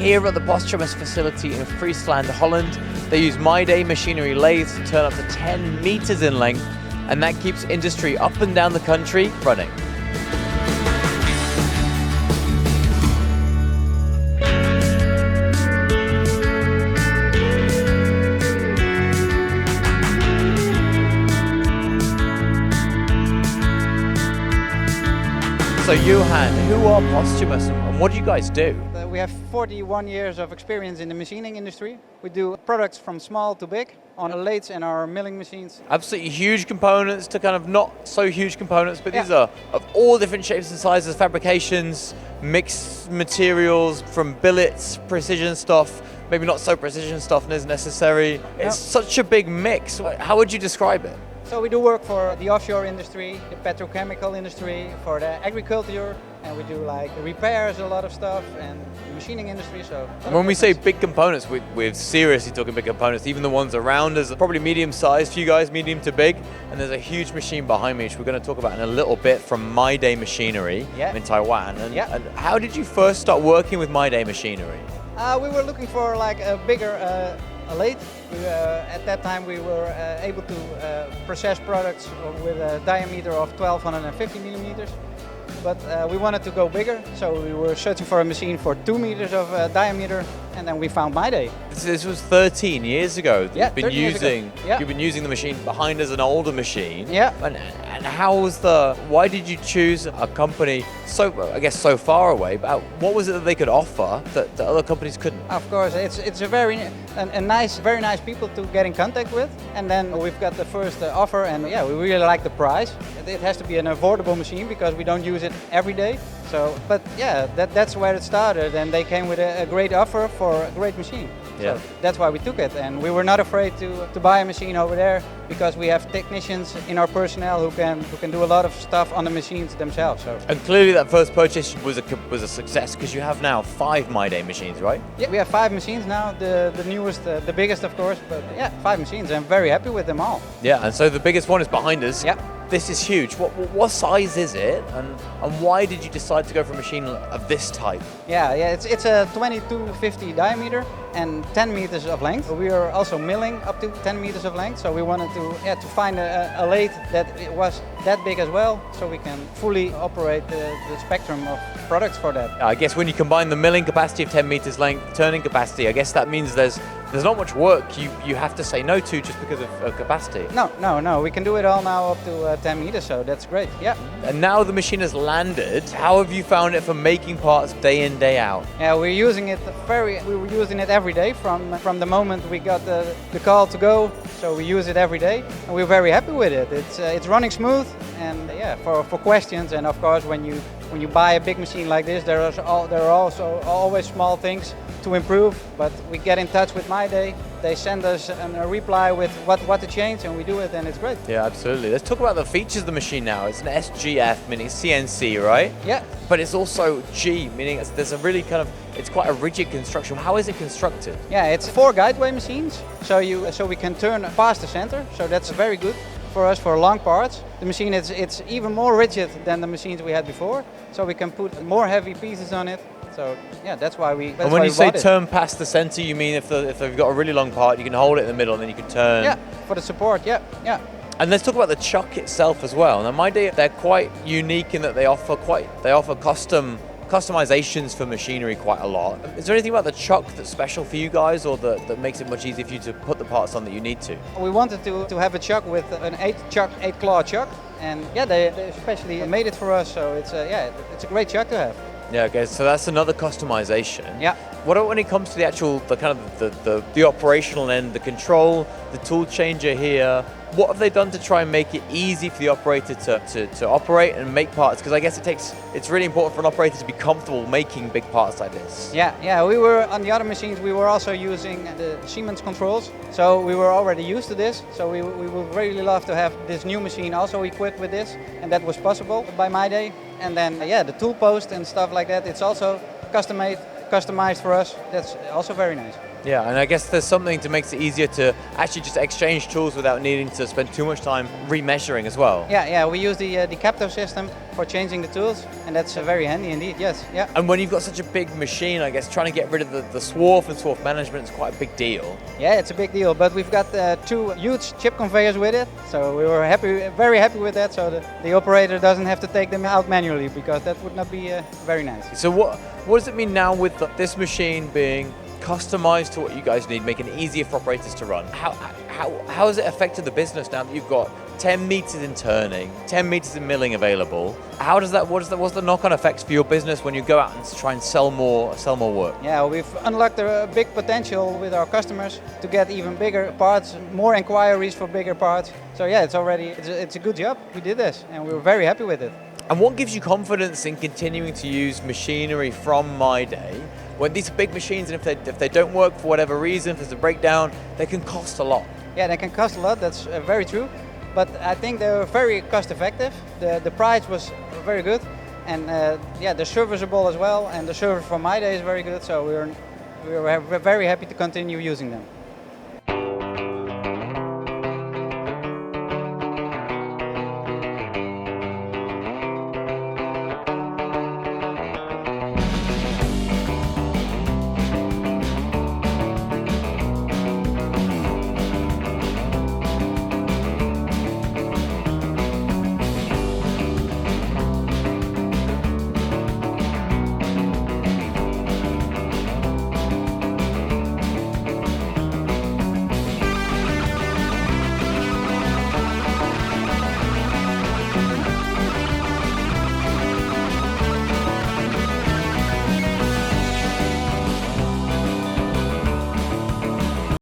Here at the Posthumous facility in Friesland, Holland, they use MyDay machinery lathes to turn up to 10 meters in length, and that keeps industry up and down the country running. So Johan, who are Posthumous and what do you guys do? We have 41 years of experience in the machining industry. We do products from small to big on our lathes and our milling machines. Absolutely huge components to kind of not so huge components, but these are of all different shapes and sizes, fabrications, mixed materials from billets, precision stuff, maybe not so precision stuff is necessary. It's such a big mix. How would you describe it? So we do work for the offshore industry, the petrochemical industry, for the agriculture, and we do like repairs, a lot of stuff, and the machining industry. So when we say big components, we're seriously talking big components. Even the ones around us are probably medium sized for you guys, medium to big. And there's a huge machine behind me, which we're going to talk about in a little bit, from MyDay Machinery in Taiwan. And how did you first start working with MyDay Machinery? We were looking for like a bigger lathe. At that time we were able to process products with a diameter of 1250 millimeters, but we wanted to go bigger, so we were searching for a machine for 2 meters of diameter, and then we found MyDay. This was 13 years ago. You've been using the machine behind us, an older machine. Yeah. And how was why did you choose a company so far away, but what was it that they could offer that the other companies couldn't? Of course, it's a very nice people to get in contact with, and then we've got the first offer, and we really like the price. It has to be an affordable machine because we don't use it every day. So, but that's where it started, and they came with a great offer for a great machine. Yeah. So that's why we took it, and we were not afraid to buy a machine over there because we have technicians in our personnel who can do a lot of stuff on the machines themselves. So. And clearly that first purchase was a success because you have now 5 MyDay machines, right? Yeah, we have 5 machines now. The newest, the biggest, of course, but 5 machines. I'm very happy with them all. Yeah, and so the biggest one is behind us. Yeah. This is huge. What size is it, and why did you decide to go for a machine of this type? Yeah, it's a 2250 diameter and 10 meters of length. We are also milling up to 10 meters of length, so we wanted to find a lathe that it was that big as well, so we can fully operate the spectrum of products for that. I guess when you combine the milling capacity of 10 meters length, turning capacity, I guess that means there's not much work you have to say no to just because of capacity. No, we can do it all now up to 10 meters, so that's great, yeah. And now the machine has landed, how have you found it for making parts day in, day out? Yeah, we were using it every day from the moment we got the call to go, so we use it every day, and we're very happy with it. It's running smooth, and for questions, and of course when you buy a big machine like this, there are also always small things to improve, but we get in touch with MyDay. They send us a reply with what to change, and we do it, and it's great. Yeah, absolutely. Let's talk about the features of the machine now. It's an SGF, meaning CNC, right? Yeah. But it's also G, meaning there's a really it's quite a rigid construction. How is it constructed? Yeah, it's 4 guideway machines, so we can turn past the center, so that's very good for us for long parts. The machine it's even more rigid than the machines we had before, so we can put more heavy pieces on it. So that's why we. And when you say turn past the center, you mean if they've got a really long part, you can hold it in the middle and then you can turn. Yeah, for the support. Yeah. And let's talk about the chuck itself as well. Now, MyDay, they're quite unique in that they offer customizations for machinery quite a lot. Is there anything about the chuck that's special for you guys, or that makes it much easier for you to put the parts on that you need to? We wanted to have a chuck with an 8 claw chuck, and they especially made it for us. So it's a great chuck to have. Yeah, okay, so that's another customization. Yeah. What about when it comes to the operational end, the control, the tool changer here? What have they done to try and make it easy for the operator to operate and make parts? Because I guess it's really important for an operator to be comfortable making big parts like this. Yeah. We were on the other machines. We were also using the Siemens controls, so we were already used to this. So we would really love to have this new machine also equipped with this, and that was possible by MyDay. And then the tool post and stuff like that. It's also customized for us. That's also very nice. Yeah, and I guess there's something that makes it easier to actually just exchange tools without needing to spend too much time remeasuring as well. Yeah, we use the Capto system for changing the tools, and that's very handy indeed. Yes, yeah. And when you've got such a big machine, I guess trying to get rid of the swarf and swarf management is quite a big deal. Yeah, it's a big deal, but we've got 2 huge chip conveyors with it, so we were very happy with that. So the operator doesn't have to take them out manually, because that would not be very nice. So what does it mean now with this machine being customized to what you guys need, making it easier for operators to run? How has it affected the business now that you've got 10 meters in turning, 10 meters in milling available? What's the knock-on effects for your business when you go out and try and sell more work? Yeah, we've unlocked a big potential with our customers to get even bigger parts, more inquiries for bigger parts. So yeah, it's a good job. We did this, and we were very happy with it. And what gives you confidence in continuing to use machinery from MyDay when these are big machines, and if they don't work for whatever reason, if there's a breakdown, they can cost a lot? Yeah, they can cost a lot, that's very true. But I think they were very cost effective. The price was very good, and they're serviceable as well, and the service from MyDay is very good, so we were very happy to continue using them.